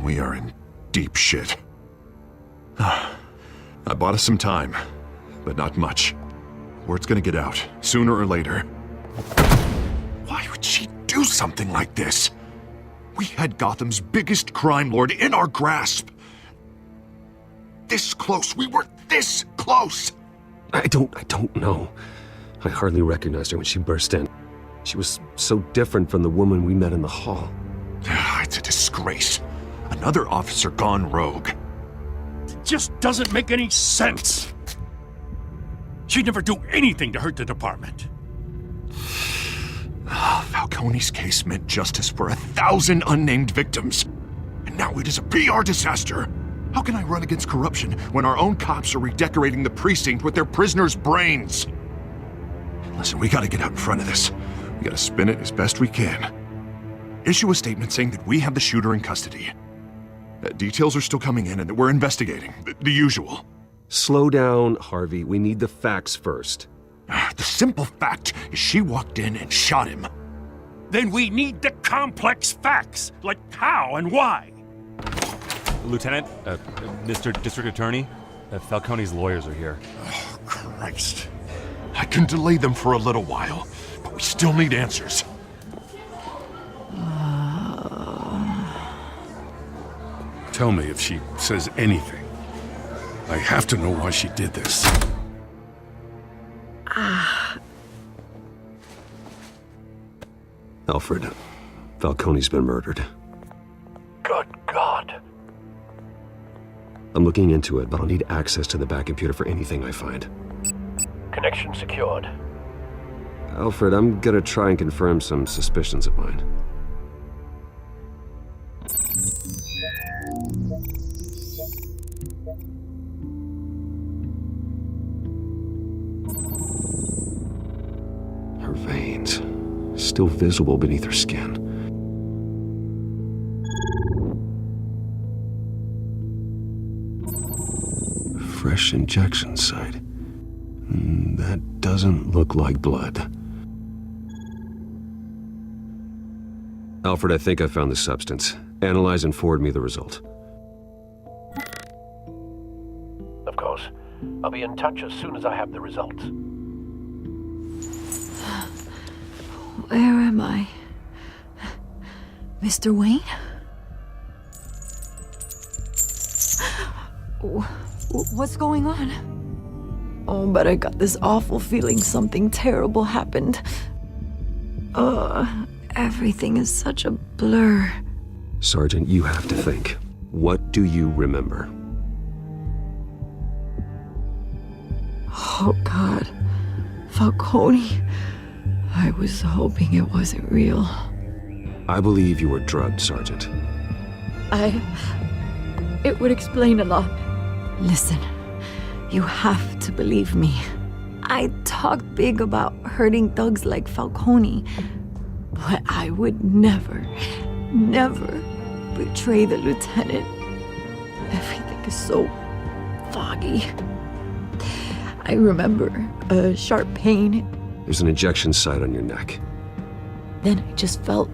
We are in deep shit. I bought us some time, but not much. Word's gonna get out, sooner or later. Why would she do something like this? We had Gotham's biggest crime lord in our grasp. This close. We were this close. I don't know. I hardly recognized her when she burst in. She was so different from the woman we met in the hall. It's a disgrace. Another officer gone rogue. It just doesn't make any sense. She'd never do anything to hurt the department. Falcone's case meant justice for 1,000 unnamed victims. And now it is a PR disaster. How can I run against corruption when our own cops are redecorating the precinct with their prisoners' brains? Listen, we gotta get out in front of this. We gotta spin it as best we can. Issue a statement saying that we have the shooter in custody. Details are still coming in and that we're investigating. The usual. Slow down, Harvey. We need the facts first. The simple fact is she walked in and shot him. Then we need the complex facts, like how and why. Lieutenant, Mr. District Attorney, Falcone's lawyers are here. Oh, Christ. I can delay them for a little while, but we still need answers. Tell me if she says anything. I have to know why she did this. Alfred, Falcone's been murdered. Good God. I'm looking into it, but I'll need access to the back computer for anything I find. Connection secured. Alfred, I'm gonna try and confirm some suspicions of mine. Her veins, still visible beneath her skin. Fresh injection site. That doesn't look like blood. Alfred, I think I found the substance. Analyze and forward me the result. Of course. I'll be in touch as soon as I have the results. Where am I? Mr. Wayne? What's going on? Oh, but I got this awful feeling something terrible happened. Everything is such a blur. Sergeant, you have to think. What do you remember? Oh, God. Falcone. I was hoping it wasn't real. I believe you were drugged, Sergeant. It would explain a lot. Listen, you have to believe me. I talked big about hurting thugs like Falcone, but I would never betray the lieutenant. Everything is so foggy. I remember a sharp pain. There's an injection site on your neck. Then I just felt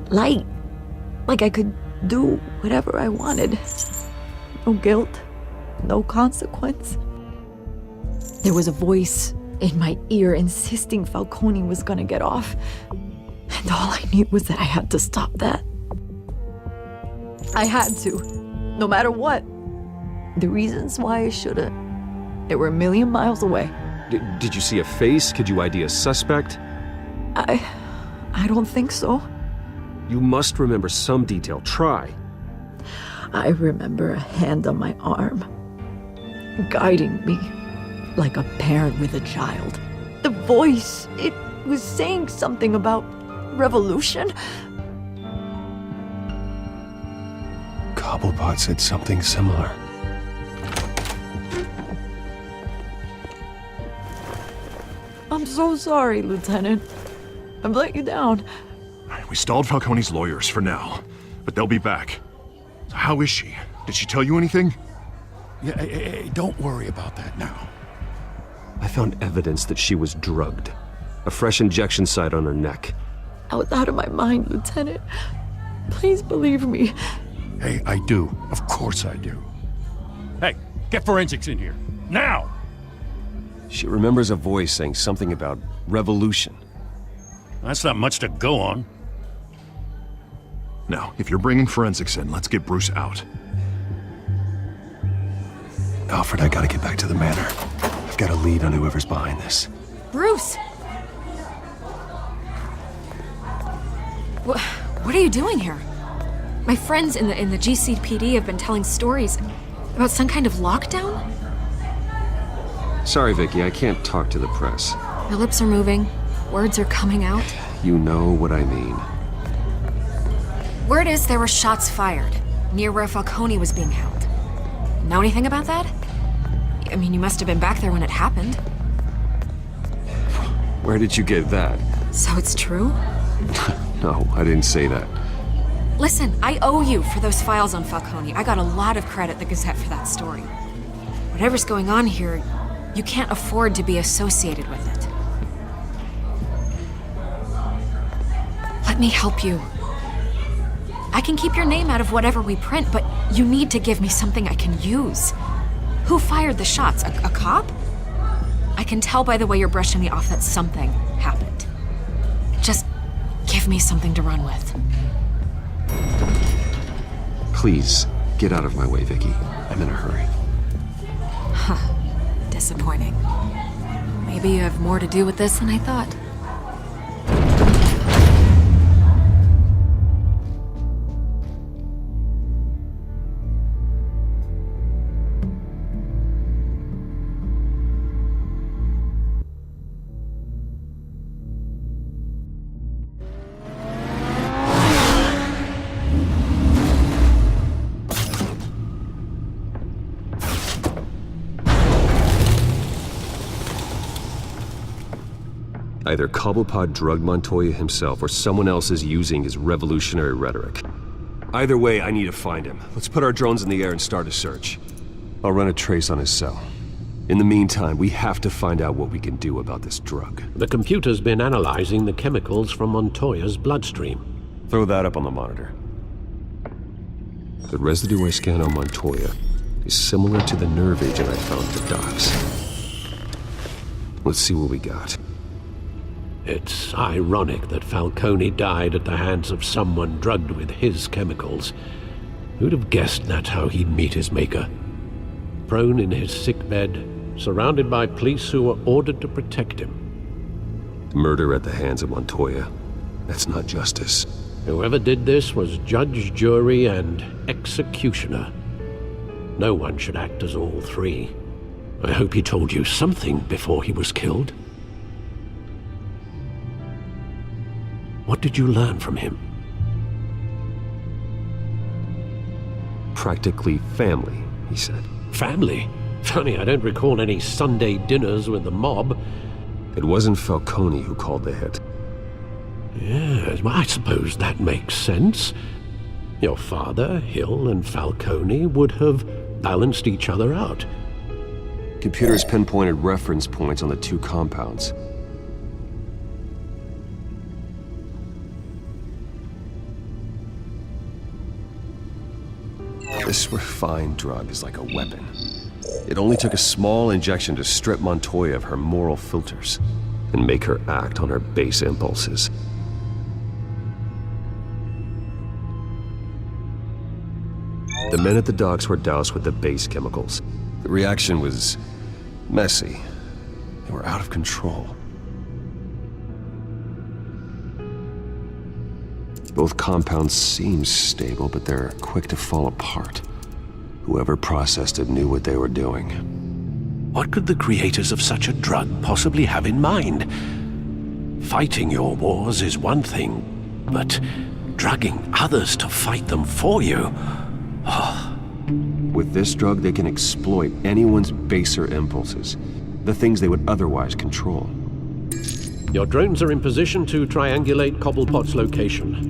light, like I could do whatever I wanted. No guilt, no consequence. There was a voice in my ear insisting Falcone was gonna get off. And all I knew was that I had to stop that. I had to, no matter what. The reasons why I shouldn't, they were a million miles away. Did you see a face? Could you ID a suspect? I don't think so. You must remember some detail. Try. I remember a hand on my arm, guiding me like a parent with a child. The voice, it was saying something about revolution. Cobblepot said something similar. I'm so sorry, Lieutenant. I've let you down. We stalled Falcone's lawyers for now, but they'll be back. So how is she? Did she tell you anything? Yeah, hey, don't worry about that now. I found evidence that she was drugged. A fresh injection site on her neck. I was out of my mind, Lieutenant. Please believe me. Hey, I do. Of course I do. Hey, get forensics in here. Now! She remembers a voice saying something about revolution. That's not much to go on. Now, if you're bringing forensics in, let's get Bruce out. Alfred, I gotta get back to the manor. I've got a lead on whoever's behind this. Bruce! What are you doing here? My friends in the GCPD have been telling stories about some kind of lockdown? Sorry, Vicky, I can't talk to the press. Your lips are moving. Words are coming out. You know what I mean. Word is there were shots fired near where Falcone was being held. Know anything about that? I mean, you must have been back there when it happened. Where did you get that? So it's true? No, I didn't say that. Listen, I owe you for those files on Falcone. I got a lot of credit at the Gazette for that story. Whatever's going on here, you can't afford to be associated with it. Let me help you. I can keep your name out of whatever we print, but you need to give me something I can use. Who fired the shots? A cop? I can tell by the way you're brushing me off that something happened. Just give me something to run with. Please, get out of my way, Vicky. I'm in a hurry. Huh. Disappointing. Maybe you have more to do with this than I thought. Either Cobblepot drugged Montoya himself or someone else is using his revolutionary rhetoric. Either way, I need to find him. Let's put our drones in the air and start a search. I'll run a trace on his cell. In the meantime, we have to find out what we can do about this drug. The computer's been analyzing the chemicals from Montoya's bloodstream. Throw that up on the monitor. The residue I scan on Montoya is similar to the nerve agent I found at the docks. Let's see what we got. It's ironic that Falcone died at the hands of someone drugged with his chemicals. Who'd have guessed that's how he'd meet his maker? Prone in his sickbed, surrounded by police who were ordered to protect him. Murder at the hands of Montoya. That's not justice. Whoever did this was judge, jury, and executioner. No one should act as all three. I hope he told you something before he was killed. What did you learn from him? Practically family, he said. Family? Funny, I don't recall any Sunday dinners with the mob. It wasn't Falcone who called the hit. Yes, well, I suppose that makes sense. Your father, Hill, and Falcone would have balanced each other out. Computers pinpointed reference points on the two compounds. This refined drug is like a weapon. It only took a small injection to strip Montoya of her moral filters and make her act on her base impulses. The men at the docks were doused with the base chemicals. The reaction was messy. They were out of control. Both compounds seem stable, but they're quick to fall apart. Whoever processed it knew what they were doing. What could the creators of such a drug possibly have in mind? Fighting your wars is one thing, but drugging others to fight them for you? With this drug, they can exploit anyone's baser impulses, the things they would otherwise control. Your drones are in position to triangulate Cobblepot's location.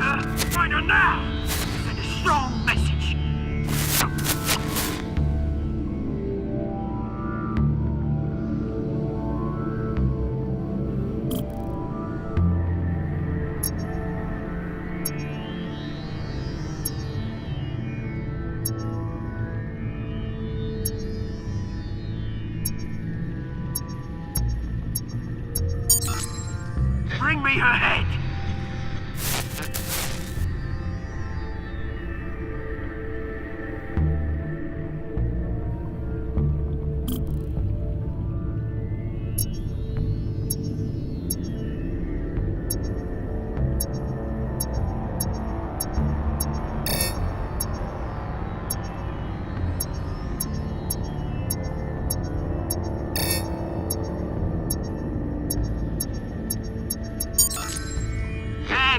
her! Find her now! Send a strong message! Bring me her head!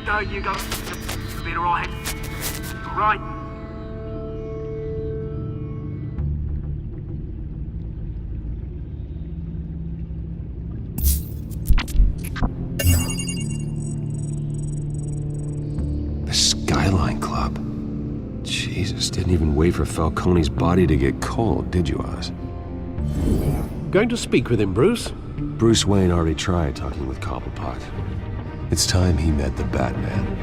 There you go. You'll be alright. Alright. The Skyline Club. Jesus, didn't even wait for Falcone's body to get cold, did you, Oz? Going to speak with him, Bruce? Bruce Wayne already tried talking with Cobblepot. It's time he met the Batman.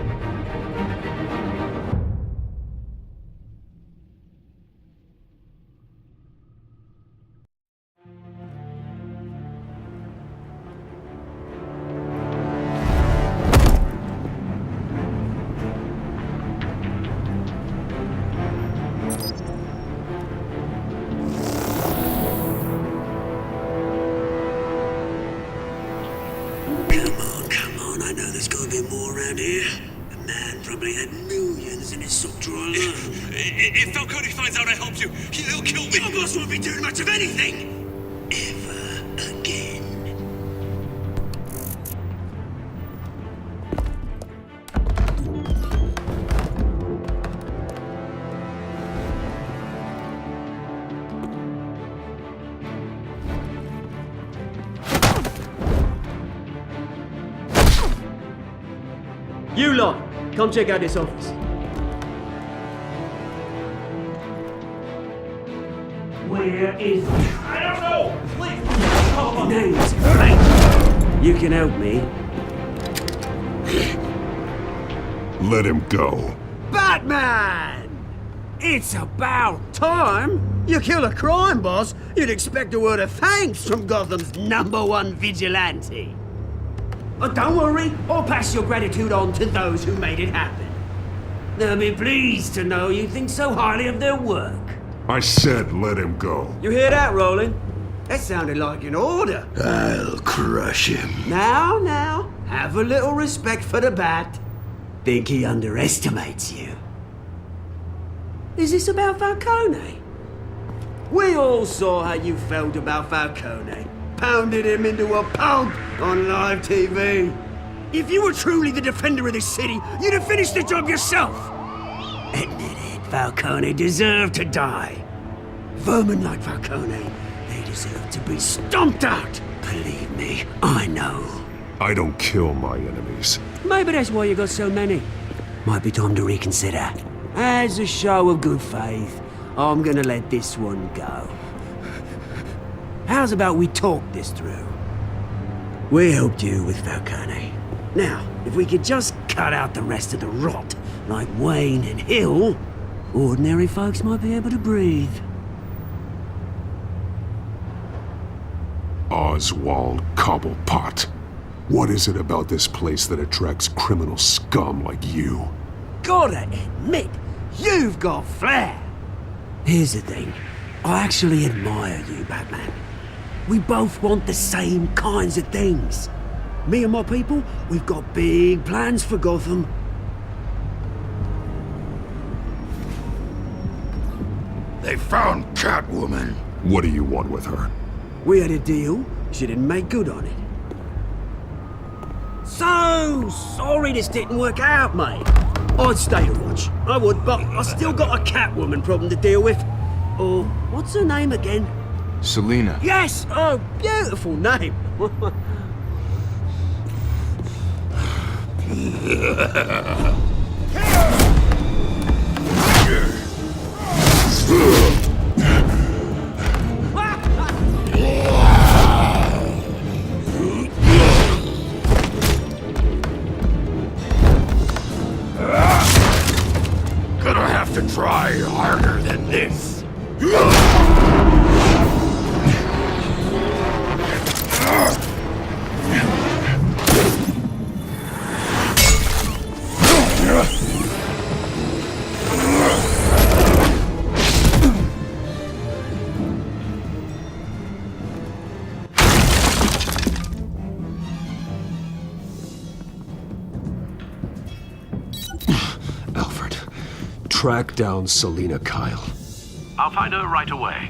I know there's gotta be more around here. The man probably had millions in his sock drawer alone. If Falcone finds out I helped you, he'll kill me. Your boss won't be doing much of anything! Ever again. You lot, come check out this office. Where is it? I don't know. Please. The name's right. You can help me. Let him go. Batman! It's about time! You kill a crime boss, you'd expect a word of thanks from Gotham's #1 vigilante. Oh, don't worry, I'll pass your gratitude on to those who made it happen. They'll be pleased to know you think so highly of their work. I said let him go. You hear that, Roland? That sounded like an order. I'll crush him. Now, have a little respect for the Bat. Think he underestimates you. Is this about Falcone? We all saw how you felt about Falcone. Pounded him into a pulp on live TV. If you were truly the defender of this city, you'd have finished the job yourself. Admit it, Falcone deserved to die. Vermin like Falcone, they deserve to be stomped out. Believe me, I know. I don't kill my enemies. Maybe that's why you got so many. Might be time to reconsider. As a show of good faith, I'm gonna let this one go. How's about we talk this through? We helped you with Falcone. Now, if we could just cut out the rest of the rot, like Wayne and Hill, ordinary folks might be able to breathe. Oswald Cobblepot. What is it about this place that attracts criminal scum like you? Gotta admit, you've got flair. Here's the thing. I actually admire you, Batman. We both want the same kinds of things. Me and my people, we've got big plans for Gotham. They found Catwoman. What do you want with her? We had a deal. She didn't make good on it. So sorry this didn't work out, mate. I'd stay to watch. I would, but I still got a Catwoman problem to deal with. Oh, what's her name again? Selina. Yes! Oh, beautiful name. to try harder than this. Alfred, track down Selina Kyle. I'll find her right away.